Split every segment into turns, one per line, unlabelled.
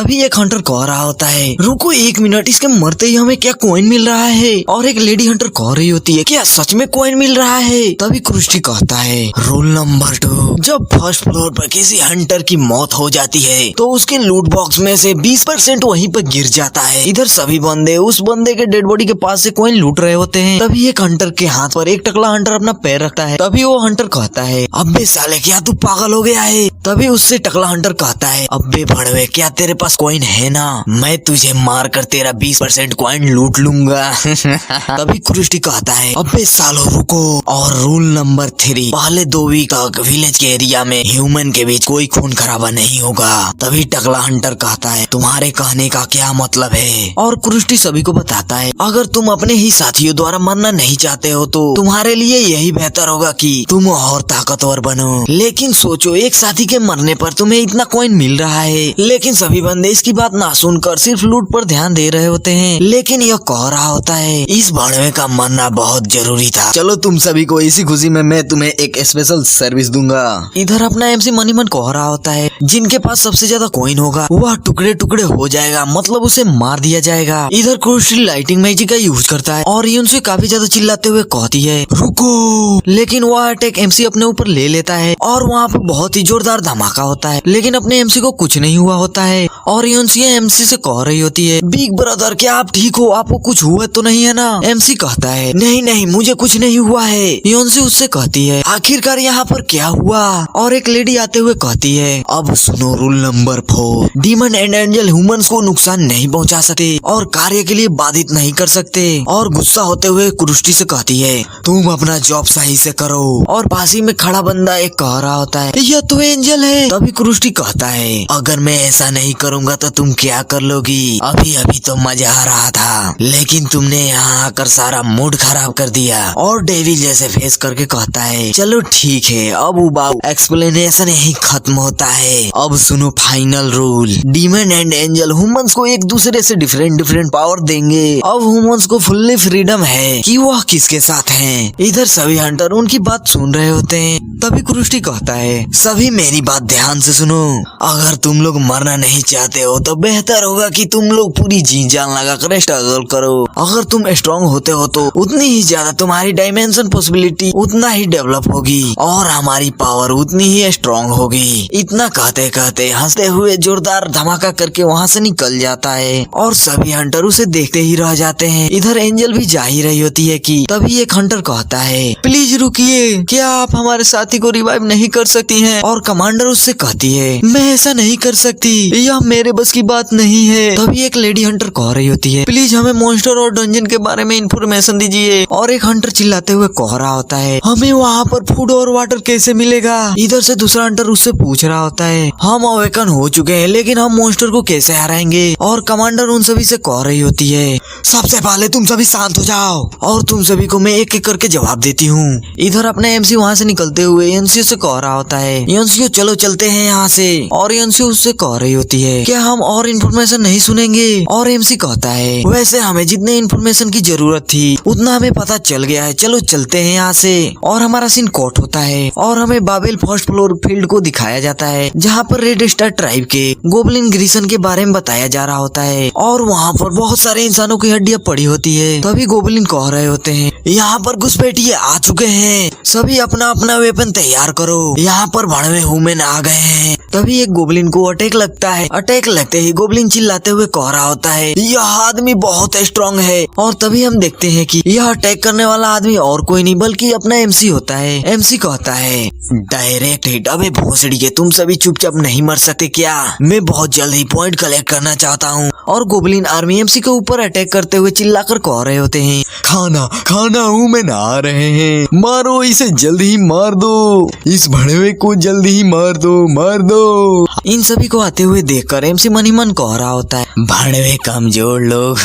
तभी एक हंटर कह रहा होता है, रुको 1 मिनट, इसके मरते ही हमें क्या कॉइन मिल रहा है। और एक लेडी हंटर कह रही होती है, क्या सच में कॉइन मिल रहा है। तभी क्रिस्टी कहता है, रूल नंबर 2, जब फर्स्ट फ्लोर पर किसी हंटर की मौत हो जाती है तो उसके लूट बॉक्स में से 20% वहीं पर गिर जाता है। इधर सभी बंदे उस बंदे के डेड बॉडी के पास से कॉइन लूट रहे होते हैं। तभी एक हंटर के हाथ पर एक टकला हंटर अपना पैर रखता है। तभी वो हंटर कहता है, अबे साले क्या तू पागल हो गया है। तभी उससे टकला हंटर कहता है, अबे भड़वे क्या तेरे पास कॉइन है ना, मैं तुझे मार कर तेरा 20% कॉइन लूट लूंगा। तभी क्रिस्टी कहता है, अबे सालो रुको। और रूल नंबर 3, पहले 2 वीक तक विलेज के एरिया में ह्यूमन के बीच कोई खून खराबा नहीं होगा। तभी टकला हंटर कहता है, तुम्हारे कहने का क्या मतलब है। और क्रिस्टी सभी को बताता है, अगर तुम अपने ही साथियों द्वारा मरना नहीं चाहते हो तो तुम्हारे लिए यही बेहतर होगा कि तुम और ताकतवर बनो। लेकिन सोचो, एक साथी के मरने पर तुम्हें इतना कॉइन मिल रहा है। लेकिन सभी बंदे इसकी बात ना सुनकर सिर्फ लूट पर ध्यान दे रहे होते हैं। लेकिन यह कह रहा होता है, इस भड़वे का मरना बहुत जरूरी था। चलो तुम सभी को इसी खुशी में मैं तुम्हें एक स्पेशल सर्विस दूंगा। इधर अपना एमसी मनी मन कह रहा होता है, जिनके पास सबसे ज्यादा कॉइन होगा वह टुकड़े टुकड़े हो जाएगा, मतलब उसे मार दिया जाएगा। इधर क्रिस्टी लाइटिंग मैजिक का यूज करता है और यून से काफी ज्यादा चिल्लाते हुए कहती है, रुको। लेकिन वह अटैक एमसी अपने ऊपर ले लेता है और वहाँ पे बहुत ही जोरदार धमाका होता है। लेकिन अपने एमसी को कुछ नहीं हुआ होता है। और यूनसी एमसी से कह रही होती है, बिग ब्रदर क्या आप ठीक हो, आपको कुछ हुआ तो नहीं है ना। एमसी कहता है, नहीं नहीं मुझे कुछ नहीं हुआ है। यूनसी उससे कहती है, आखिरकार यहाँ पर क्या हुआ। और एक लेडी आते हुए कहती है, अब सुनो rule number 4, demon and angel humans को नुकसान नहीं पहुँचा सकते और कार्य के लिए बाधित नहीं कर सकते। और गुस्सा होते हुए क्रिस्टी से कहती है, तुम अपना जॉब सही से करो। और पास ही में खड़ा बंदा एक कह रहा होता है, यह तो एंजल है। तभी क्रिस्टी कहता है, अगर मैं ऐसा नहीं करूँगा तो तुम क्या कर लोगी। अभी अभी तो मजा आ रहा था, लेकिन तुमने यहाँ आकर सारा मूड खराब कर दिया। और डेविल जैसे फेस करके कहता है, चलो ठीक है, अब उबाऊ एक्सप्लेनेशन यही खत्म होता है। अब सुनो final rule, demon and angel humans को एक दूसरे से डिफरेंट पावर देंगे। अब ह्यूमंस को फुल्ली फ्रीडम है कि वह किसके साथ हैं। इधर सभी हंटर उनकी बात सुन रहे होते हैं। तभी क्रिस्टी कहता है, सभी मेरी बात ध्यान से सुनो, अगर तुम लोग मरना नहीं चाहते हो तो बेहतर होगा कि तुम लोग पूरी जी जान लगा कर स्ट्रगल करो। अगर तुम स्ट्रॉन्ग होते हो तो उतनी ही ज्यादा तुम्हारी डायमेंशन पॉसिबिलिटी उतना ही डेवलप होगी और हमारी पावर उतनी ही स्ट्रॉन्ग होगी। इतना कहते कहते हंसते हुए जोरदार धमाका करके वहाँ से निकल जाता है और सभी हंटर उसे देखते ही रह जाते हैं। इधर एंजल भी जा ही रही होती है कि तभी एक हंटर कहता है, प्लीज रुकिए, क्या आप हमारे साथी को रिवाइव नहीं कर सकती हैं। और कमांडर उससे कहती है, मैं ऐसा नहीं कर सकती, यह मेरे बस की बात नहीं है। तभी एक लेडी हंटर कह रही होती है, प्लीज हमें मॉन्स्टर और डंजन के बारे में इंफॉर्मेशन दीजिए। और एक हंटर चिल्लाते हुए कह रहा होता है, हमें वहाँ पर फूड और वाटर कैसे मिलेगा। इधर से दूसरा हंटर उससे पूछ रहा होता है, हम अवेकन हो चुके हैं लेकिन हम मॉन्स्टर को कैसे हराएंगे। और कमांडर उन सभी से कह रही होती है, सबसे पहले तुम सभी शांत हो जाओ और तुम सभी को मैं एक एक करके जवाब देती हूँ। इधर अपना एमसी वहाँ से निकलते हुए एनसीओ से कह रहा होता है, एनसीओ चलो चलते हैं यहाँ से। और एनसीओ उससे कह रही होती है, क्या हम और इन्फॉर्मेशन नहीं सुनेंगे। और एमसी कहता है, वैसे हमें जितने इन्फॉर्मेशन की जरूरत थी उतना हमें पता चल गया है, चलो चलते हैं यहाँ से। और हमारा सीन कोट होता है और हमें बाबेल फर्स्ट फ्लोर फील्ड को दिखाया जाता है जहाँ पर रेड स्टार ट्राइब के गोबलिन ग्रीसन के बारे में बताया जा रहा होता है। और वहाँ पर बहुत सारे इंसानों की हड्डियाँ पड़ी होती है। तभी गोबलिन कह रहे होते हैं, यहाँ पर घुसपैठिए आ चुके हैं, सभी अपना अपना वेपन तैयार करो, यहाँ पर भड़वे ह्यूमन आ गए हैं। तभी एक गोबलिन को अटैक लगता है। अटैक लगते ही गोबलिन चिल्लाते हुए कह रहा होता है, यह आदमी बहुत स्ट्रांग है। और तभी हम देखते हैं कि यह अटैक करने वाला आदमी और कोई नहीं बल्कि अपना एमसी होता है। एमसी कहता है, डायरेक्ट हिट। अबे भोसड़ी के, तुम सभी चुपचाप नहीं मर सकते क्या, मैं बहुत जल्द ही पॉइंट कलेक्ट करना चाहता हूँ। और गोबलिन आर्मी एमसी के ऊपर अटैक करते हुए चिल्लाकर कह रहे होते हैं, खाना खाना ह्यूमन आ रहे हैं, मारो इसे, जल्द ही मार दो, इस भड़वे को जल्द ही मार दो, मार दो। इन सभी को आते हुए देखकर एमसी मन ही मन कह रहा होता है, भड़वे कमजोर लोग।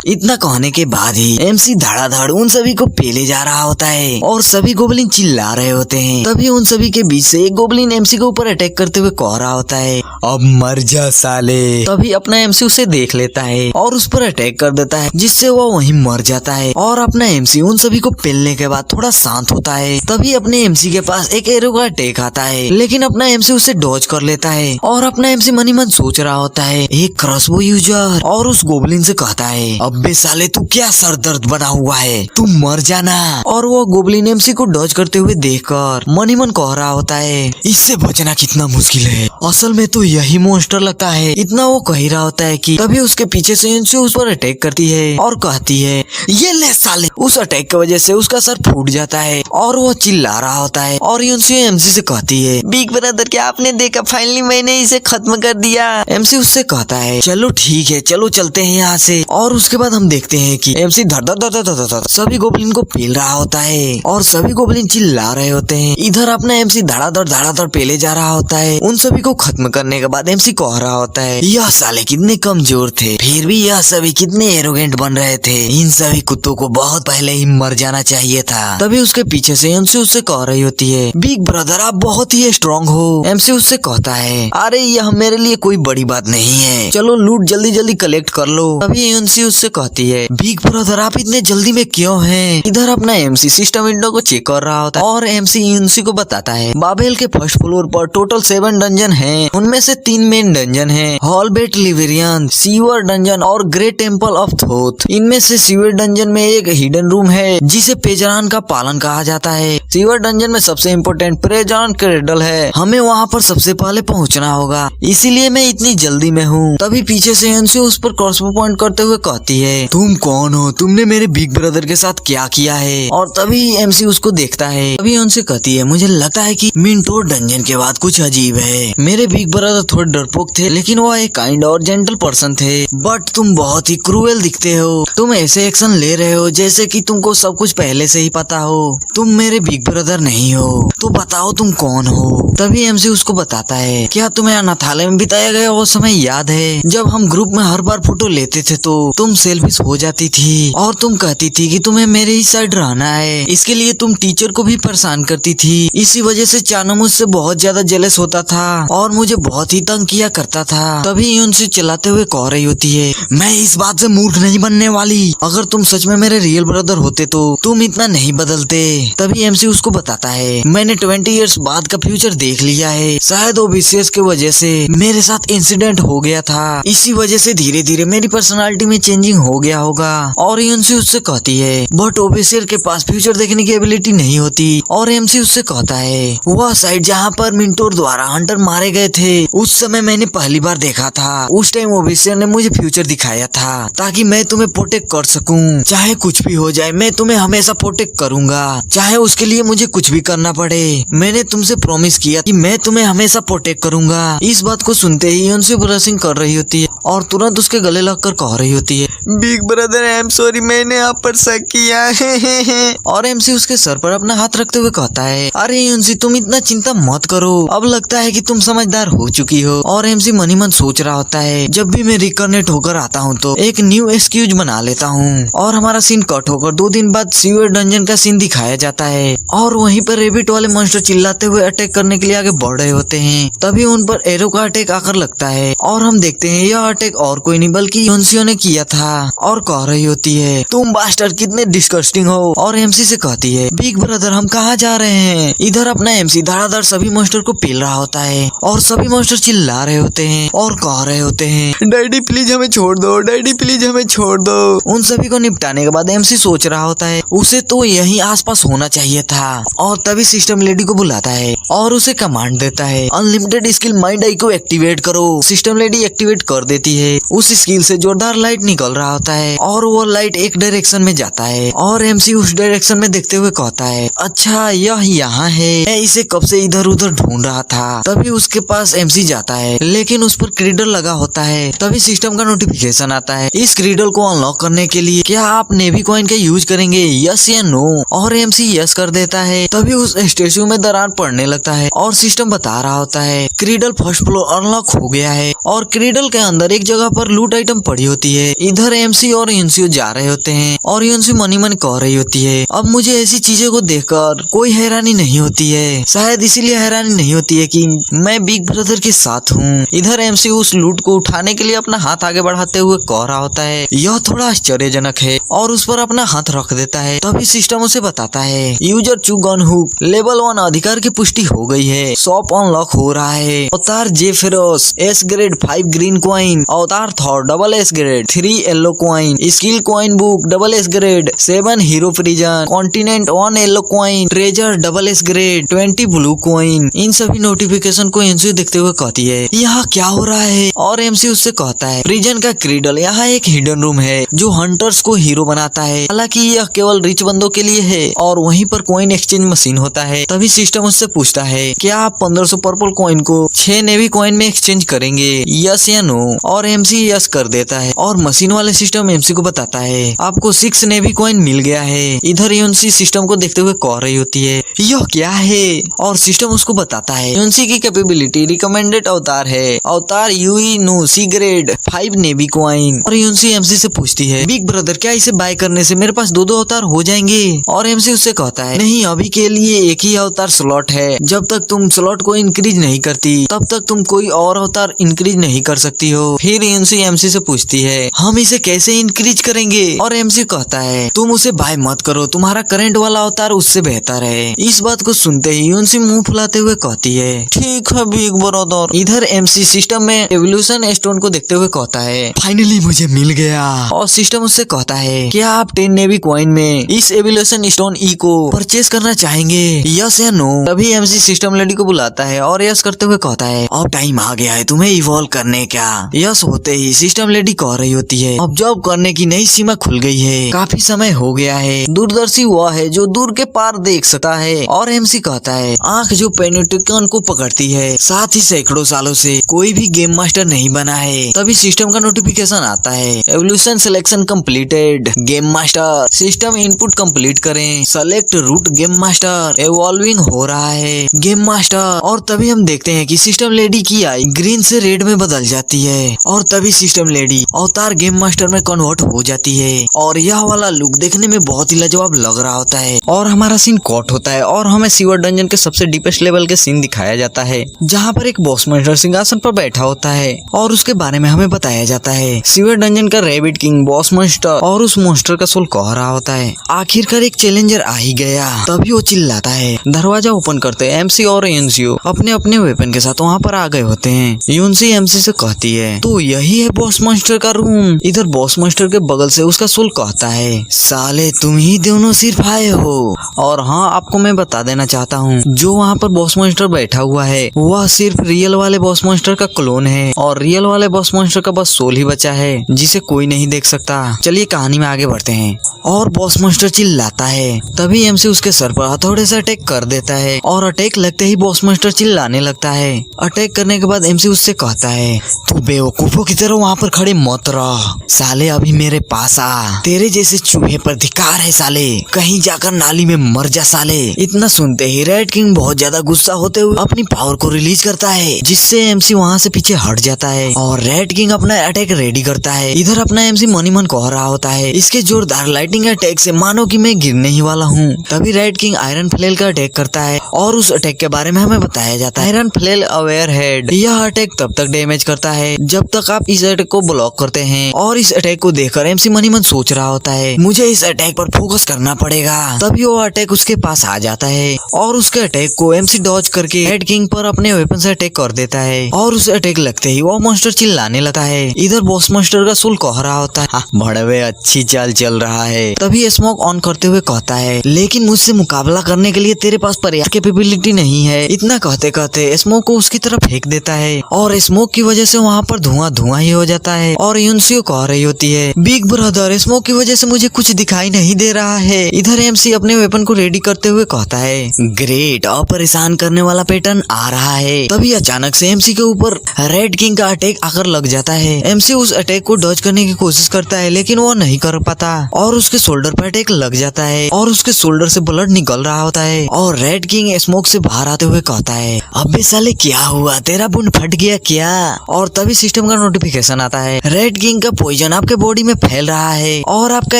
इतना कहने के बाद ही एमसी धड़ाधड़ उन सभी को पेले जा रहा होता है और सभी गोबलिन चिल्ला रहे होते हैं। तभी उन सभी के बीच से एक गोबलिन एमसी के ऊपर अटैक करते हुए कह रहा होता है, अब मर जा साले। तभी अपना एमसी उसे देख लेता है और उस पर अटैक कर देता है, जिससे वो वहीं मर जाता है। और अपना एमसी उन सभी को पेलने के बाद थोड़ा शांत होता है। तभी अपने एमसी के पास एक एरो का अटैक आता है, लेकिन अपना एमसी उसे डॉज कर लेता है। और अपना एमसी मन ही मन सोच रहा होता है एक क्रॉसबो यूजर, और उस गोबलिन से कहता है अबे साले तू क्या सर दर्द बना हुआ है, तू मर जाना। और वो गोबलिन एमसी को डॉज करते हुए देखकर मन ही मन कह रहा होता है इससे बचना कितना मुश्किल है, असल में तो यही मॉन्स्टर लगता है। इतना वो कह रहा होता है कि तभी उसके पीछे से एमसी उस पर अटैक करती है और कहती है ये ले साले। उस अटैक की वजह से उसका सर फूट जाता है और वो चिल्ला रहा होता है। और यूनसी एमसी से कहती है बिग ब्रदर क्या आपने देखा, फाइनली मैंने इसे खत्म कर दिया। एमसी उससे कहता है चलो ठीक है, चलो चलते हैं यहाँ से। और उसके बाद हम देखते हैं कि एमसी धड़ धड़ धड़ धड़ धड़ सभी गोबलिन को पेल रहा होता है और सभी गोबलिन चिल्ला रहे होते हैं। इधर अपना एमसी धड़ाधड़ पेले जा रहा होता है। उन सभी को खत्म करने के बाद एमसी कह रहा होता है यह साले कितने कमजोर थे, फिर भी यह सभी कितने एरोगेंट बन रहे थे, इन सभी कुत्तों को बहुत पहले ही मर जाना चाहिए था। तभी उसके पीछे से एमसी उससे कह रही होती है बिग ब्रदर आप बहुत ही स्ट्रॉन्ग हो। एमसी उससे कहता है अरे यह मेरे लिए कोई बड़ी बात नहीं है, चलो लूट जल्दी जल्दी कलेक्ट कर लो। तभी एमसी उससे कहती है बिग ब्रदर आप इतने जल्दी में क्यों हैं? इधर अपना एमसी सिस्टम विंडो को चेक कर रहा होता है और एमसी एमसी को बताता है बाबेल के फर्स्ट फ्लोर पर टोटल 7 डंजन हैं, उनमें से 3 मेन डंजन हैं, हॉलबेट लिवेरियन, सीवर डंजन और ग्रेट टेम्पल ऑफ थोथ। इनमें से सीवर डंजन में एक हिडन रूम है जिसे पेजरान का पालन कहा जाता है। सीवर डंजन में सबसे इम्पोर्टेंट पेजरान क्रेडल है, हमें वहाँ पर सबसे पहले पहुँचना होगा, इसीलिए मैं इतनी जल्दी में हूँ। तभी पीछे से एमसी उस पर क्रॉसबो पॉइंट करते हुए कहती है तुम कौन हो, तुमने मेरे बिग ब्रदर के साथ क्या किया है? और तभी एमसी उसको देखता है। तभी उनसे कहती है मुझे लगता है कि मिंटोर डंजन के बाद कुछ अजीब है, मेरे बिग ब्रदर थोड़े डरपोक थे लेकिन वो एक काइंड और जेंटल पर्सन थे, बट तुम बहुत ही क्रूएल दिखते हो, तुम ऐसे एक्शन ले रहे हो जैसे कि तुमको सब कुछ पहले से ही पता हो, तुम मेरे बिग ब्रदर नहीं हो, तो बताओ तुम कौन हो? तभी एमसी उसको बताता है क्या तुम्हें अनाथालय में बिताया गया वो समय याद है जब हम ग्रुप में हर बार फोटो लेते थे तो तुम सेल्फिश हो जाती थी और तुम कहती थी कि तुम्हें मेरे ही साइड रहना है, इसके लिए तुम टीचर को भी परेशान करती थी, इसी वजह से चाना मुझसे बहुत ज्यादा जेलस होता था और मुझे बहुत ही तंग किया करता था। तभी उनसे चलाते हुए कह रही होती है मैं इस बात से मूर्ख नहीं बनने वाली, अगर तुम सच में मेरे रियल ब्रदर होते तो तुम इतना नहीं बदलते। तभी एमसी उसको बताता है मैंने 20 इयर्स बाद का फ्यूचर देख लिया है, शायद ओबीसीएस की वजह से मेरे साथ इंसिडेंट हो गया था, इसी वजह से धीरे धीरे मेरी पर्सनालिटी में चेंजिंग हो गया होगा। और एमसी उससे कहती है बट ओबीसीएस के पास फ्यूचर देखने की एबिलिटी नहीं होती। और एमसी उससे कहता है वह साइड जहाँ पर मिंटोर द्वारा हंटर मारे गए थे उस समय मैंने पहली बार देखा था, उस टाइम ओबीसीएस ने मुझे फ्यूचर दिखाया था ताकि मैं तुम्हें प्रोटेक्ट कर सकूं, चाहे कुछ भी हो जाए मैं तुम्हें हमेशा प्रोटेक्ट करूंगा, चाहे उसके लिए मुझे कुछ भी करना पड़े, मैंने तुमसे प्रॉमिस किया कि मैं तुम्हें हमेशा प्रोटेक्ट करूंगा। इस बात को सुनते ही उनसे ब्लशिंग कर रही होती है और तुरंत उसके गले लगकर कह रही होती है big brother I am sorry, मैंने आप पर शक किया है। और एमसी उसके सर पर अपना हाथ रखते हुए कहता है अरे यूनसी तुम इतना चिंता मत करो, अब लगता है कि तुम समझदार हो चुकी हो। और एमसी मन ही मन सोच रहा होता है जब भी मैं रिकनेक्ट होकर आता हूँ तो एक न्यू एक्सक्यूज बना लेता हूँ। और हमारा सीन कट होकर 2 दिन बाद सीवर डंजन का सीन दिखाया जाता है और वहीं पर रेबिट वाले मॉन्स्टर चिल्लाते हुए अटैक करने के लिए आगे बढ़ रहे होते हैं। तभी उन पर एरो का अटैक आकर लगता है और हम देखते हैं यह अटैक और कोई नहीं बल्कि यूनसियो ने किया था। और कह रही होती है तुम बास्टर कितने डिस्गस्टिंग हो। और एमसी से कहती है बिग ब्रदर हम कहाँ जा रहे हैं? इधर अपना एमसी धड़ाधड़ सभी मॉन्स्टर को पेल रहा होता है और सभी मॉन्स्टर चिल्ला रहे होते हैं और कह रहे होते हैं डैडी प्लीज हमें छोड़ दो, डैडी प्लीज हमें छोड़ दो। उन सभी को निपटाने के बाद एमसी सोच रहा होता है उसे तो यहीं आसपास होना चाहिए था। और तभी सिस्टम लेडी को बुलाता है और उसे कमांड देता है अनलिमिटेड स्किल माइंड आई को एक्टिवेट करो। सिस्टम लेडी एक्टिवेट कर देती है, उस स्किल से जोरदार लाइट निकल रहा होता है और वो लाइट एक डायरेक्शन में जाता है और एमसी उस डायरेक्शन में देखते हुए कहता है अच्छा यह यहाँ है, मैं इसे कब से इधर उधर ढूंढ रहा था। तभी उसके पास एमसी जाता है लेकिन उस पर क्रीडल लगा होता है। तभी सिस्टम का नोटिफिकेशन आता है इस क्रीडल को अनलॉक करने के लिए क्या आप नेवी कॉइन का यूज करेंगे, यस या नो? और एमसी यस कर देता है। तभी उस स्टेचू में दरार पड़ने लगता है और सिस्टम बता रहा होता है क्रीडल फर्स्ट फ्लोर अनलॉक हो गया है। और क्रीडल के अंदर एक जगह पर लूट आइटम पड़ी होती है। इधर एमसी और यूनसियो जा रहे होते हैं और यूनसियो मनी मन कह रही होती है अब मुझे ऐसी चीजों को देखकर कोई हैरानी नहीं होती है, शायद इसीलिए हैरानी नहीं होती है कि मैं बिग ब्रदर के साथ हूँ। इधर एमसी उस लूट को उठाने हटाने के लिए अपना हाथ आगे बढ़ाते हुए कह रहा होता है। यह थोड़ा आश्चर्यजनक है और उस पर अपना हाथ रख देता है। तभी सिस्टम उसे बताता है, यूजर चू गन हुक लेवल 1 अधिकार की पुष्टि हो गई है। शॉप अनलॉक हो रहा है। अवतार जेफेरोस S grade 5 green coin. Avatar Thor double S grade 3 yellow coin. Skill coin book double S grade 7 hero prison. Continent 1 yellow coin. Treasure double S grade 20 blue coin. इन सभी notification को MC देखते हुए कहती है, यहाँ क्या हो रहा है? और एमसी उससे कहता है, प्रिजन का क्रीडल यहाँ एक हिडन रूम है जो हंटर्स को हीरो बनाता है। हालांकि यह केवल रिच बंदों के लिए है और वहीं पर कॉइन एक्सचेंज मशीन होता है। तभी सिस्टम उससे पूछता है, क्या आप 1500 पर्पल कॉइन को 6 नेवी कॉइन में एक्सचेंज करेंगे, यस या नो? और एमसी यस कर देता है और मशीन वाले सिस्टम एमसी को बताता है, आपको 6 नेवी कॉइन मिल गया है। इधर यूएनसी सिस्टम को देखते हुए कह रही होती है, यह क्या है? और सिस्टम उसको बताता है, यूएनसी की कैपेबिलिटी रिकमेंडेड अवतार है। अवतार यूई no C grade 5 navy coin. और यूएनसी एमसी से पूछती है, बिग ब्रदर क्या इसे बाय करने से मेरे पास 2 अवतार हो जाएंगे? और एमसी उससे कहता है, नहीं, अभी के लिए एक ही अवतार स्लॉट है। जब तक तुम स्लॉट को इंक्रीज नहीं करती तब तक तुम कोई और अवतार इंक्रीज नहीं कर सकती हो। फिर यूएनसी एमसी से पूछती है, हम इसे कैसे इंक्रीज करेंगे? और एमसी कहता है, तुम उसे बाय मत करो, तुम्हारा करंट वाला अवतार उससे बेहतर है। इस बात को सुनते ही यूएनसी मुंह फुलाते हुए कहती है, ठीक है बिग ब्रदर। इधर एमसी सिस्टम में एवोल्यूशन स्टोन को देखते हुए कहता है, फाइनली मुझे मिल गया। और सिस्टम उससे कहता है, क्या आप 10 नेवी कॉइन में इस एवोल्यूशन स्टोन ई को परचेज करना चाहेंगे, यस या नो? तभी एमसी सिस्टम लेडी को बुलाता है और यस करते हुए कहता है, अब टाइम आ गया है तुम्हें इवॉल्व करने का। यस होते ही सिस्टम लेडी कह रही होती है, अब जॉब करने की नई सीमा खुल गई है, काफी समय हो गया है। दूरदर्शी वह है जो दूर के पार देख सकता है। और एमसी कहता है, आंख जो पेनिट्रिकन को पकड़ती है, साथ ही सैकड़ों सालों से कोई भी गेम मास्टर नहीं बना है। तभी सिस्टम का नोटिफिकेशन आता है, evolution selection completed. Game master system input complete करें, select route game master. Evolving हो रहा है गेम मास्टर। और तभी हम देखते हैं कि सिस्टम लेडी की आई ग्रीन से रेड में बदल जाती है और तभी सिस्टम लेडी अवतार गेम मास्टर में कन्वर्ट हो जाती है। और यह वाला लुक देखने में बहुत ही लाजवाब लग रहा होता है। और हमारा सीन कट होता है और हमें सीवर डंजन के सबसे डीपेस्ट लेवल के सीन दिखाया जाता है, जहाँ पर एक बॉस मॉन्स्टर सिंहासन पर बैठा होता है और उसके बारे में हमें बताया जाता है। सीवर डंजन का रैबिट किंग बॉस मॉन्स्टर और उस मॉन्स्टर का सोल कह रहा होता है, आखिरकार एक चैलेंजर आ ही गया। तभी वो चिल्लाता है। दरवाजा ओपन करते एमसी और यूएनसी अपने अपने वेपन के साथ वहाँ पर आ गए होते हैं। यूएनसी एमसी से कहती है, तो यही है बॉस मॉन्स्टर का रूम। इधर बॉस मॉन्स्टर के बगल से उसका सोल कहता है, साले तुम ही दोनों सिर्फ आए हो। और हाँ, आपको मैं बता देना चाहता हूँ, जो वहाँ पर बॉस मॉन्स्टर बैठा हुआ है वह सिर्फ रियल वाले बॉस मॉन्स्टर का क्लोन है और रियल वाले बॉस मॉन्स्टर का बस सोल ही बचा है जिसे कोई नहीं देख सकता। चलिए कहानी में आगे बढ़ते हैं। और बॉस मॉन्स्टर चिल्लाता है। तभी एमसी उसके सर पर हथौड़े से अटैक कर देता है और अटैक लगते ही बॉस मॉन्स्टर चिल्लाने लगता है। अटैक करने के बाद एमसी उससे कहता है, तू बेवकूफों की तरह वहाँ पर खड़े मत रह, साले अभी मेरे पास आ। तेरे जैसे चूहे पर धिक्कार है साले, कहीं जाकर नाली में मर जा साले। इतना सुनते ही रेड किंग बहुत ज्यादा गुस्सा होते हुए अपनी पावर को रिलीज करता है, जिससे एमसी वहाँ से पीछे हट जाता है और रेड किंग अपना अटैक रेडी करता है। इधर अपना एमसी मनी मन कह रहा होता है, इसके जोरदार लाइटिंग अटैक से मानो कि मैं गिरने ही वाला हूँ। तभी रेड किंग आयरन फ्लेल का अटैक करता है और उस अटैक के बारे में हमें बताया जाता है, आयरन फ्लेल अवेयर हेड। यह अटैक तब तक डैमेज करता है जब तक आप इस अटैक को ब्लॉक करते हैं। और इस अटैक को देखकर एमसी मनी मन सोच रहा होता है, मुझे इस अटैक पर फोकस करना पड़ेगा। तभी वो अटैक उसके पास आ जाता है और उसके अटैक को एमसी डॉज करके रेड किंग पर अपने वेपन से अटैक कर देता है और उसे अटैक लगते ही वो मॉन्स्टर चिल्लाने लगता है। इधर बॉस मॉन्स्टर का सोल कह रहा होता है, भड़वे अच्छी चाल चल रहा है। तभी स्मोक ऑन करते हुए कहता है, लेकिन मुझसे मुकाबला करने के लिए तेरे पास पर्याप्त कैपेबिलिटी नहीं है। इतना कहते कहते स्मोक को उसकी तरफ फेंक देता है और स्मोक की वजह से वहाँ पर धुआं धुआं ही हो जाता है। और यूएनसी कह रही होती है, बिग ब्रदर स्मोक की वजह से मुझे कुछ दिखाई नहीं दे रहा है। इधर एमसी अपने वेपन को रेडी करते हुए कहता है, ग्रेट, अब परेशान करने वाला पैटर्न आ रहा है। तभी अचानक से एमसी के ऊपर रेड किंग का अटैक आकर लग जाता है। एमसी उस अटैक को डॉज करने की कोशिश करता है लेकिन वो नहीं कर पाता और उसके शोल्डर पर अटैक लग जाता है और उसके शोल्डर से ब्लड निकल रहा होता है। और रेड किंग स्मोक से बाहर आते हुए कहता है, अबे साले क्या हुआ, तेरा बुन फट गया क्या? और तभी सिस्टम का नोटिफिकेशन आता है, रेड किंग का पॉइजन आपके बॉडी में फैल रहा है और आपका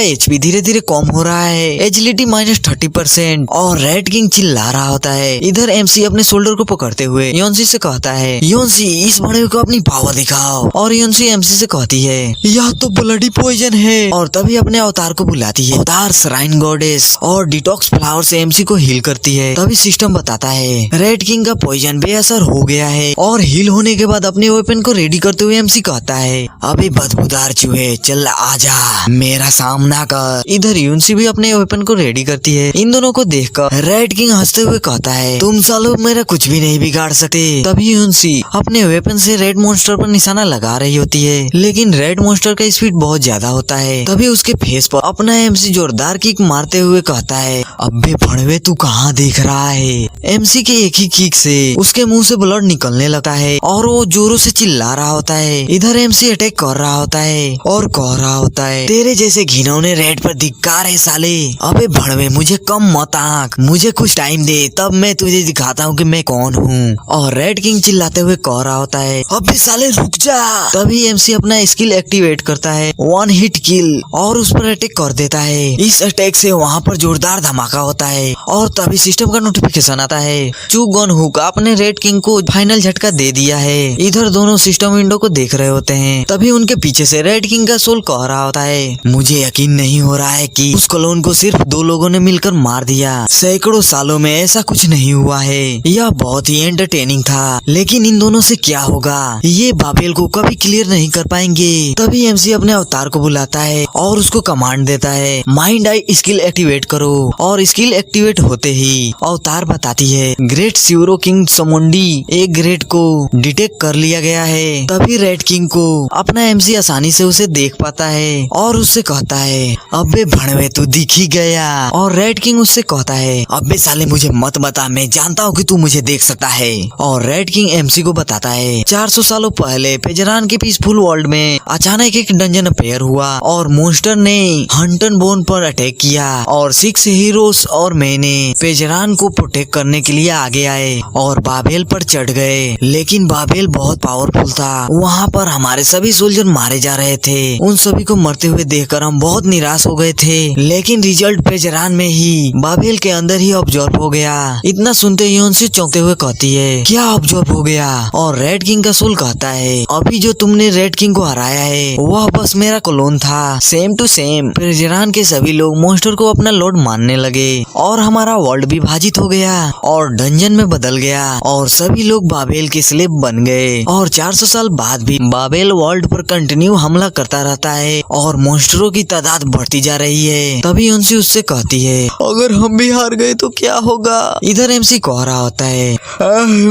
एचपी धीरे धीरे कम हो रहा है, एजिलिटी -30%। और रेड किंग चिल्ला रहा होता है। इधर एमसी अपने शोल्डर को पकड़ते हुए यूएनसी से कहता है, यूएनसी इस बड़े को अपनी पावर दिखा। दिखाओ। और यूएनसी एमसी से कहती है यह तो ब्लडी पॉइजन है, और तभी अपने अवतार को बुलाती है। अवतार श्राइन गॉडेस और डिटॉक्स फ्लावर से एमसी को हील करती है। तभी सिस्टम बताता है रेड किंग का पॉइजन बेअसर हो गया है, और हील होने के बाद अपने वेपन को रेडी करते हुए एमसी कहता है अभी बदबूदार चूहे चल आजा मेरा सामना कर। इधर यूएनसी भी अपने वेपन को रेडी करती है। इन दोनों को देखकर रेड किंग हंसते हुए कहता है तुम सालों मेरा कुछ भी नहीं बिगाड़ सकते। तभी यूएनसी अपने वेपन से रेड मॉन्स्टर पर निशाना लगा रही होती है, लेकिन रेड मॉन्स्टर का स्पीड बहुत ज्यादा होता है। तभी उसके फेस पर अपना एमसी जोरदार किक मारते हुए कहता है अबे भड़वे तू कहाँ देख रहा है। एमसी के एक ही किक से उसके मुंह से ब्लड निकलने लगता है और वो जोरों से चिल्ला रहा होता है। इधर एमसी अटैक कर रहा होता है और कह रहा होता है तेरे जैसे घिनौने रेड पर धिक्कार है साले। अबे भड़वे मुझे कम मत आंक, मुझे कुछ टाइम दे तब मैं तुझे दिखाता हूँ कि मैं कौन हूँ। और रेड किंग चिल्लाते हुए कह रहा होता है अबे साले रुक जा। तभी एमसी अपना स्किल एक्टिवेट करता है वन हिट किल और उस पर अटैक कर देता है। इस अटैक से वहाँ पर जोरदार धमाका होता है और तभी सिस्टम का नोटिफिकेशन आता है चू गन हुक आपने रेड किंग को फाइनल झटका दे दिया है। इधर दोनों सिस्टम विंडो को देख रहे होते हैं। तभी उनके पीछे से रेड किंग का सोल कह रहा होता है मुझे यकीन नहीं हो रहा है कि उस क्लोन को सिर्फ 2 लोगों ने मिलकर मार दिया। सैकड़ों सालों में ऐसा कुछ नहीं हुआ है। यह बहुत ही एंटरटेनिंग था, लेकिन इन दोनों से क्या होगा ये बाबेल को कभी क्लियर नहीं कर पाएंगे। तभी एमसी अपने अवतार को बुलाता है और उसको कमांड देता है माइंड आई स्किल एक्टिवेट करो। और स्किल एक्टिवेट होते ही अवतार बताती है ग्रेट सिवरो किंग समुंडी एक ग्रेट को डिटेक्ट कर लिया गया है। तभी रेड किंग को अपना एमसी आसानी से उसे देख पाता है और उससे कहता है अबे भड़वे तू दिख ही गया। और रेड किंग उससे कहता है अबे साले मुझे मत बता, मैं जानता हूँ कि तू मुझे देख सकता है। और रेड किंग एमसी को बताता है 400 सालों पहले पेजरान के पीसफुल वर्ल्ड में अचानक एक डंजन अपेयर हुआ और मॉन्स्टर ने हंटन बोन पर अटैक किया और 6 हीरोज और मैंने पेजरान को प्रोटेक्ट करने के लिए आगे आए और बाबेल पर चढ़ गए। लेकिन बाबेल बहुत पावरफुल था, वहाँ पर हमारे सभी सोल्जर मारे जा रहे थे। उन सभी को मरते हुए देखकर हम बहुत निराश हो गए थे, लेकिन रिजल्ट पेजरान में ही बाबेल के अंदर ही ऑब्जर्व हो गया। इतना सुनते ही उनसे चौंकते हुए कहती है क्या ऑब्जर्व हो गया। और रेड किंग का सोल कहता है अभी जो तुमने रेड किंग को हराया है वह बस मेरा क्लोन था। सेम टू सेम पेजरान के सभी लोग मॉन्स्टर को अपना लॉर्ड मानने लगे और हमारा वर्ल्ड विभाजित हो गया और डंजन में बदल गया और सभी लोग बाबेल के स्लेव बन गए। और 400 साल बाद भी बाबेल वर्ल्ड पर कंटिन्यू हमला करता रहता है और मॉन्स्टरों की तादाद बढ़ती जा रही है। तभी उनसे उससे कहती है अगर हम भी हार गए तो क्या होगा। इधर एमसी कह रहा होता है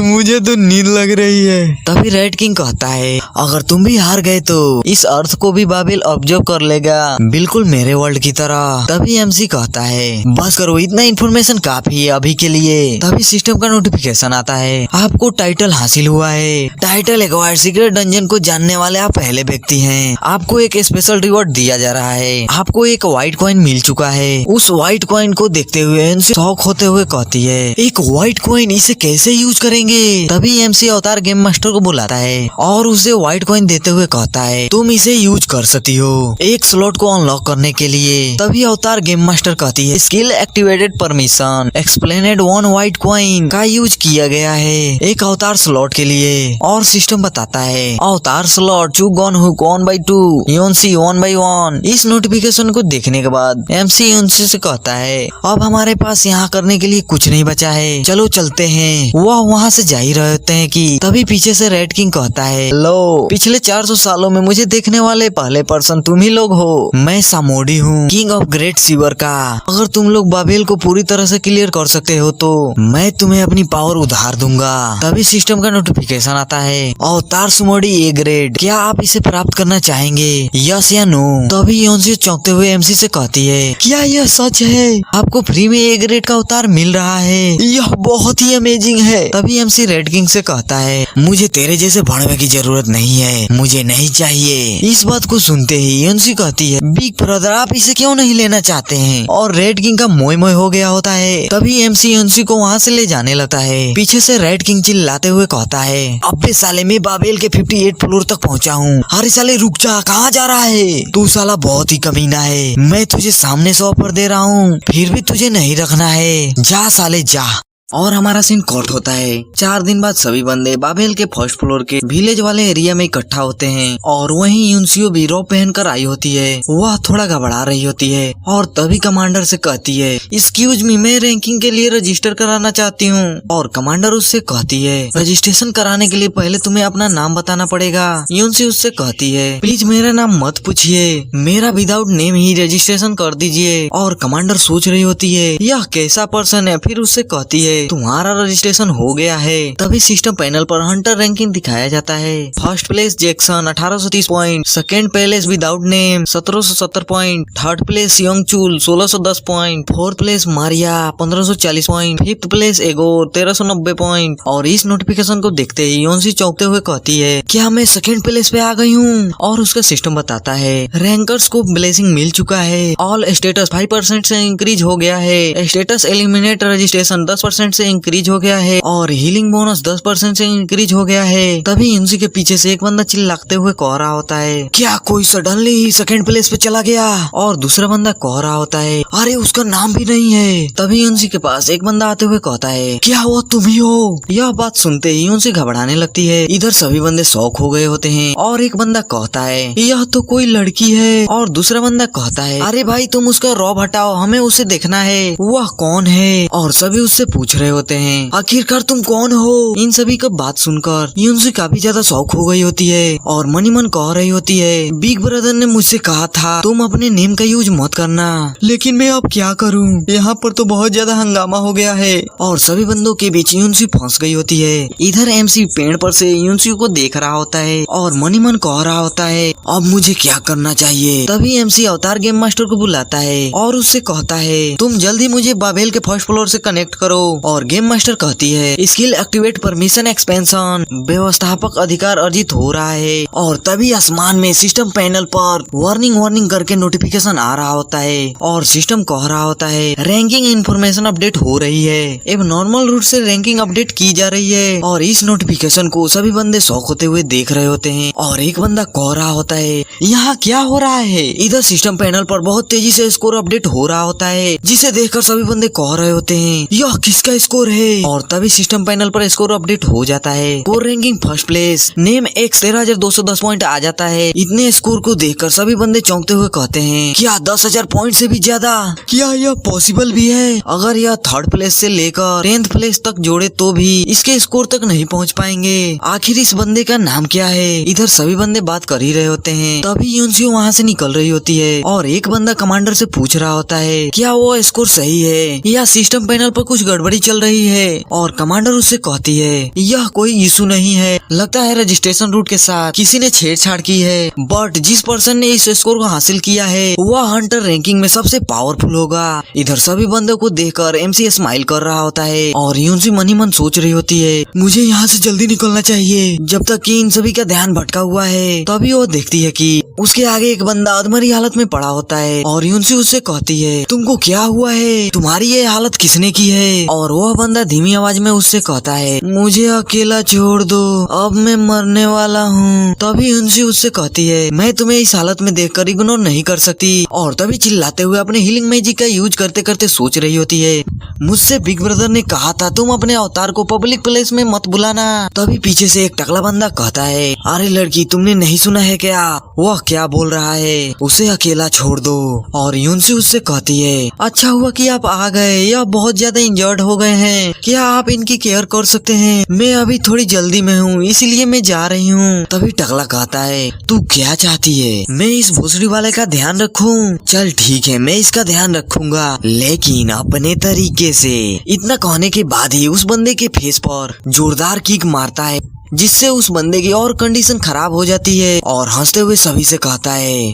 मुझे तो नींद लग रही है। तभी रेड किंग कहता है अगर तुम भी हार गए तो इस अर्थ को भी बाबेल ऑब्जर्व कर लेगा, बिल्कुल मेरे वर्ल्ड की तरह। तभी एमसी कहता है बस करो, इतना इन्फॉर्मेशन काफी है अभी के लिए। तभी सिस्टम का नोटिफिकेशन आता है आपको टाइटल हासिल हुआ है। टाइटल एक्वायर्ड सीक्रेट डंजन को जानने वाले आप पहले व्यक्ति हैं। आपको एक स्पेशल रिवॉर्ड दिया जा रहा है। आपको एक व्हाइट कॉइन मिल चुका है। उस व्हाइट कॉइन को देखते हुए एमसी शॉक होते हुए कहती है एक व्हाइट कॉइन, इसे कैसे यूज करेंगे। तभी एमसी अवतार गेम मास्टर को बुलाता है और उसे व्हाइट कॉइन देते हुए कहता है तुम इसे यूज कर सकती हो एक स्लॉट को अनलॉक करने के लिए। तभी अवतार गेम मास्टर कहती है skill activated permission explained 1 white coin का यूज किया गया है एक अवतार स्लॉट के लिए। और सिस्टम बताता है अवतार स्लॉट चू गन हुक 1/2 यूएनसी 1/1। इस नोटिफिकेशन को देखने के बाद एमसी यूएनसी से कहता है अब हमारे पास यहाँ करने के लिए कुछ नहीं बचा है, चलो चलते हैं। वह वहाँ से जा ही रहे होते हैं कि तभी पीछे से रेड किंग कहता है लो पिछले 400 सालों में मुझे देखने वाले पहले पर्सन तुम ही लोग हो। मैं सामोडी हूँ, किंग ऑफ ग्रेट सीवर का। अगर तुम लोग बाबेल को पूरी तरह से क्लियर कर सकते हो तो मैं तुम्हें अपनी पावर उधार दूंगा। तभी सिस्टम का नोटिफिकेशन आता है अवतार सुमोडी ए ग्रेड, क्या आप इसे प्राप्त करना चाहेंगे यस या नो। तभी योनसी चौंकते हुए एमसी से कहती है क्या यह सच है, आपको फ्री में ए ग्रेड का अवतार मिल रहा है, यह बहुत ही अमेजिंग है। तभी एमसी रेड किंग से कहता है मुझे तेरे जैसे भड़वे की जरूरत नहीं है, मुझे नहीं चाहिए। इस बात को सुनते ही योनसी कहती है बिग ब्रदर आप इसे क्यों नहीं लेना चाहते हैं। और रेड किंग का मोय मोय हो गया होता है। तभी एमसी योनसी को वहाँ से ले जाने लगता है। पीछे से रेड किंग चिल्लाते हुए कहता है अबे साले मैं बाबेल के 58 फ्लोर तक पहुँचा हूँ। अरे साले रुक जा, कहाँ जा रहा है तू, साला बहुत ही कमीना है। मैं तुझे सामने से ऑफर दे रहा हूँ फिर भी तुझे नहीं रखना है, जा साले जा। और हमारा सीन कट होता है। 4 दिन बाद सभी बंदे बाबेल के फर्स्ट फ्लोर के विलेज वाले एरिया में इकट्ठा होते हैं और वहीं यूनसियो भी रॉब पहनकर आई होती है। वह थोड़ा घबरा रही होती है और तभी कमांडर से कहती है, एक्सक्यूज मी, मैं रैंकिंग के लिए रजिस्टर कराना चाहती हूँ। और कमांडर उससे कहती है, रजिस्ट्रेशन कराने के लिए पहले तुम्हें अपना नाम बताना पड़ेगा। यूनसी उससे कहती है, प्लीज मेरा नाम मत पूछिए, मेरा विदाउट नेम ही रजिस्ट्रेशन कर दीजिए। और कमांडर सोच रही होती है यह कैसा पर्सन है, फिर उससे कहती है तुम्हारा रजिस्ट्रेशन हो गया है। तभी सिस्टम पैनल पर हंटर रैंकिंग दिखाया जाता है। First place Jackson 1830 point, second place without name 1770 point, third place Yongchul 1610 point, fourth place Maria 1540 point, fifth place Egor 1390 point. और इस नोटिफिकेशन को देखते ही योंसी चौंकते हुए कहती है, क्या मैं सेकेंड प्लेस पे आ गई हूँ? और उसका सिस्टम बताता है रैंकर्स को ब्लेसिंग मिल चुका है, ऑल स्टेटस 5% से इंक्रीज हो गया है, स्टेटस एलिमिनेट रजिस्ट्रेशन 10% से इंक्रीज हो गया है और हीलिंग बोनस 10% से इंक्रीज हो गया है। तभी यूनसी के पीछे से एक बंदा चिल्लाते हुए कह रहा होता है, क्या कोई सडनली सेकेंड प्लेस पे चला गया? और दूसरा बंदा कह रहा होता है, अरे उसका नाम भी नहीं है। तभी यूनसी के पास एक बंदा आते हुए कहता है, क्या वो तुम ही हो? यह बात सुनते ही यूनसी घबराने लगती है। इधर सभी बंदे शॉक हो गए होते हैं और एक बंदा कहता है, यह तो कोई लड़की है। और दूसरा बंदा कहता है, अरे भाई तुम उसका रॉब हटाओ, हमें उसे देखना है, वह कौन है? और सभी उससे पूछ रहे होते हैं, आखिरकार तुम कौन हो? इन सभी का बात सुनकर यूनसी काफी ज्यादा शौक हो गई होती है और मनी मन कह रही होती है, बिग ब्रदर ने मुझसे कहा था तुम अपने नेम का यूज मत करना, लेकिन मैं अब क्या करूं? यहाँ पर तो बहुत ज्यादा हंगामा हो गया है। और सभी बंदों के बीच यूनसी फंस गई होती है। इधर एमसी पेड़ पर से यूनसी को देख रहा होता है और मनी मन कह रहा होता है, अब मुझे क्या करना चाहिए? तभी एमसी अवतार गेम मास्टर को बुलाता है और उससे कहता है, तुम जल्दी मुझे बाबेल के फर्स्ट फ्लोर से कनेक्ट करो। और गेम मास्टर कहती है, स्किल एक्टिवेट परमिशन एक्सपेंशन, व्यवस्थापक अधिकार अर्जित हो रहा है। और तभी आसमान में सिस्टम पैनल पर वार्निंग करके नोटिफिकेशन आ रहा होता है और सिस्टम कह रहा होता है, रैंकिंग इन्फॉर्मेशन अपडेट हो रही है। अब नॉर्मल रूट से रैंकिंग अपडेट की जा रही है। और इस नोटिफिकेशन को सभी बंदे शॉक होते हुए देख रहे होते हैं और एक बंदा कह रहा होता है, यहाँ क्या हो रहा है? इधर सिस्टम पैनल पर बहुत तेजी से स्कोर अपडेट हो रहा होता है, जिसे देखकर सभी बंदे कह रहे होते हैं, यह किसका स्कोर है? और तभी सिस्टम पैनल पर स्कोर अपडेट हो जाता है। Core ranking first place, name X 13,210 point आ जाता है। इतने स्कोर को देखकर सभी बंदे चौंकते हुए कहते हैं, क्या 10,000 पॉइंट से भी ज्यादा? क्या यह पॉसिबल भी है? अगर यह थर्ड प्लेस से लेकर 10th प्लेस तक जोड़े तो भी इसके स्कोर तक नहीं पहुंच पाएंगे। आखिर इस बंदे का नाम क्या है? इधर सभी बंदे बात कर ही रहे होते हैं। तभी यूनसी वहाँ से निकल रही होती है और एक बंदा कमांडर से पूछ रहा होता है, क्या वो स्कोर सही है या सिस्टम पैनल पर कुछ गड़बड़ी चल रही है? और कमांडर उससे कहती है, यह कोई इशू नहीं है, लगता है रजिस्ट्रेशन रूट के साथ किसी ने छेड़छाड़ की है, बट जिस पर्सन ने इस स्कोर को हासिल किया है वह हंटर रैंकिंग में सबसे पावरफुल होगा। इधर सभी बंदों को देखकर एमसी स्माइल कर रहा होता है और यूनसी मनी मन सोच रही होती है, मुझे यहाँ से जल्दी निकलना चाहिए जब तक कि इन सभी का ध्यान भटका हुआ है। तभी वो देखती है कि उसके आगे एक बंदा अधमरी हालत में पड़ा होता है और यूनसी उससे कहती है, तुमको क्या हुआ है? तुम्हारी ये हालत किसने की है? और वह बंदा धीमी आवाज में उससे कहता है, मुझे अकेला छोड़ दो, अब मैं मरने वाला हूँ। तभी यूनसी उससे कहती है, मैं तुम्हें इस हालत में देखकर इग्नोर नहीं कर सकती। और तभी चिल्लाते हुए अपने हीलिंग मैजिक का यूज करते करते सोच रही होती है, मुझसे बिग ब्रदर ने कहा था तुम अपने अवतार को पब्लिक प्लेस में मत बुलाना। तभी पीछे से एक टकला बंदा कहता है, अरे लड़की तुमने नहीं सुना है क्या? वह क्या बोल रहा है? उसे अकेला छोड़ दो। और यूनसी उससे कहती है, अच्छा हुआ कि आप आ गए, यह बहुत ज्यादा इंजर्ड हो गए हैं, क्या आप इनकी केयर कर सकते हैं? मैं अभी थोड़ी जल्दी में हूँ इसलिए मैं जा रही हूँ। तभी टकला कहता है, तू क्या चाहती है? मैं इस भोसड़ी वाले का ध्यान रखूं? चल ठीक है, मैं इसका ध्यान रखूंगा, लेकिन अपने तरीके से। इतना कहने के बाद ही उस बंदे के फेस पर जोरदार किक मारता है, जिससे उस बंदे की और कंडीशन खराब हो जाती है और हंसते हुए सभी से कहता है,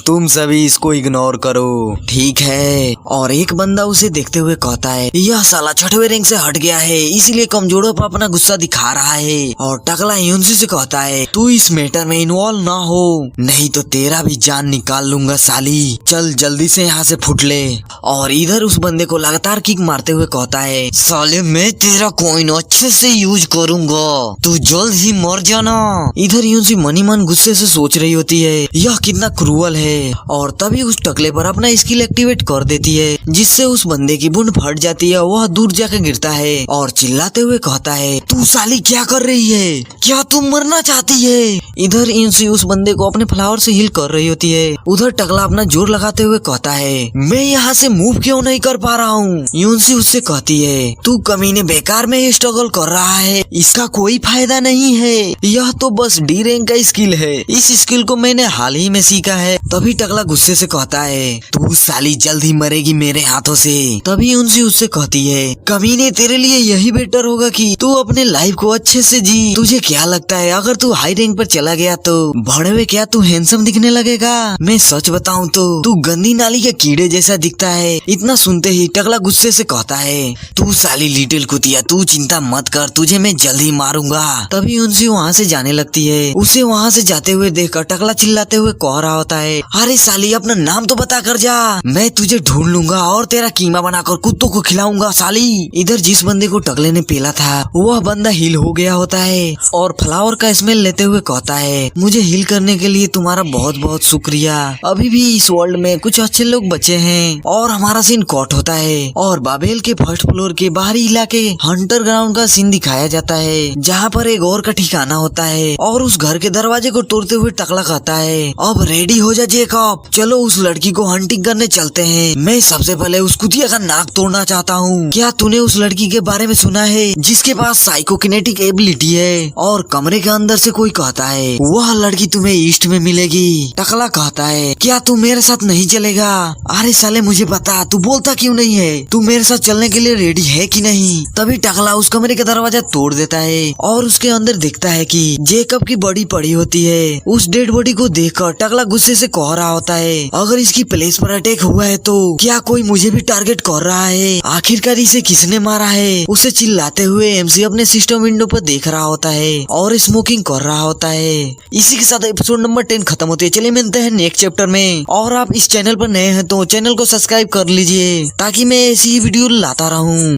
तुम सभी इसको इग्नोर करो, ठीक है? और एक बंदा उसे देखते हुए कहता है, यह साला 6वें रैंक से हट गया है इसीलिए कमजोरों पर अपना गुस्सा दिखा रहा है। और टकला यूनसी से कहता है, तू इस मैटर में इन्वॉल्व ना हो, नहीं तो तेरा भी जान निकाल लूंगा साली, चल जल्दी से यहाँ से फुट ले। और इधर उस बंदे को लगातार किक मारते हुए कहता है, साले मैं तेरा कॉइन अच्छे से यूज करूंगा, तू जल्द ही मर जाना। इधर यूनसी मनी मन गुस्से से सोच रही होती है, यह यह कितना क्रूअल है। और तभी उस टकले पर अपना स्किल एक्टिवेट कर देती है, जिससे उस बंदे की बुंड फट जाती है। वह दूर जाकर गिरता है और चिल्लाते हुए कहता है, तू साली क्या कर रही है, क्या तू मरना चाहती है। इधर यूनसी उस बंदे को अपने फ्लावर से हील कर रही होती है। उधर टकला अपना जोर लगाते हुए कहता है, मैं यहाँ से मूव क्यों नहीं कर पा रहा हूँ। यूनसी उससे कहती है, तू कमीने बेकार में स्ट्रगल कर रहा है, इसका कोई फायदा नहीं है, यह तो बस डी रैंक का स्किल है, इस स्किल को मैंने हाल ही में सीखा है। तभी टकला गुस्से से कहता है, तू साली जल्द ही मरेगी मेरे हाथों से। तभी यूनसी उससे कहती है, कमीने तेरे लिए यही बेटर होगा कि तू अपने लाइफ को अच्छे से जी। तुझे क्या लगता है अगर तू हाई रैंक पर चला गया तो बड़े में क्या तू हैंडसम दिखने लगेगा। मैं सच बताऊं तो तू गंदी नाली के कीड़े जैसा दिखता है। इतना सुनते ही टकला गुस्से से कहता है, तू साली लिटिल कुतिया, तू चिंता मत कर, तुझे मैं जल्द ही मारूंगा। तभी उनसे वहाँ से जाने लगती है। उसे वहाँ से जाते हुए देखकर टकला चिल्लाते हुए कह रहा होता है, अरे साली अपना नाम तो बता कर जा, मैं तुझे ढूंढ लूंगा और तेरा कीमा बनाकर कुत्तों को खिलाऊंगा साली। इधर जिस बंदे को टकले ने पेला था वह बंदा हील हो गया होता है और फ्लावर का स्मेल लेते हुए कहता है, मुझे हील करने के लिए तुम्हारा बहुत बहुत शुक्रिया। अभी भी इस वर्ल्ड में कुछ अच्छे लोग बचे हैं। और हमारा सीन कट होता है और बाबेल के फर्स्ट फ्लोर के बाहरी इलाके हंटर ग्राउंड का सीन दिखाया जाता है, जहाँ पर एक और का ठिकाना होता है। और उस घर के दरवाजे को तोड़ते हुए टकला कहता है, अब रेडी हो जा जेकब, चलो उस लड़की को हंटिंग करने चलते हैं। मैं सबसे पहले उस कुतिया का नाक तोड़ना चाहता हूँ। क्या तूने उस लड़की के बारे में सुना है जिसके पास साइकोकिनेटिक एबिलिटी है? और कमरे के अंदर से कोई कहता है, वह लड़की तुम्हें ईस्ट में मिलेगी। टकला कहता है, क्या तू मेरे साथ नहीं चलेगा? अरे साले मुझे बता, तू बोलता क्यों नहीं है? तू मेरे साथ चलने के लिए रेडी है कि नहीं? तभी टकला उस कमरे का दरवाजा तोड़ देता है और उसके अंदर दिखता है कि जेकब की बॉडी पड़ी होती है। उस डेड बॉडी को देखकर टकला गुस्से से कह रहा होता है, अगर इसकी प्लेस पर अटैक हुआ है तो क्या कोई मुझे भी टारगेट कर रहा है? आखिरकार इसे किसने मारा है? उसे चिल्लाते हुए एमसी अपने सिस्टम विंडो पर देख रहा होता है और स्मोकिंग कर रहा होता है। इसी के साथ एपिसोड नंबर 10 खत्म होती है। चलिए मिलते हैं नेक्स्ट चैप्टर में। और आप इस चैनल पर नए हैं तो चैनल को सब्सक्राइब कर लीजिए ताकि मैं ऐसी ही वीडियो लाता रहूं।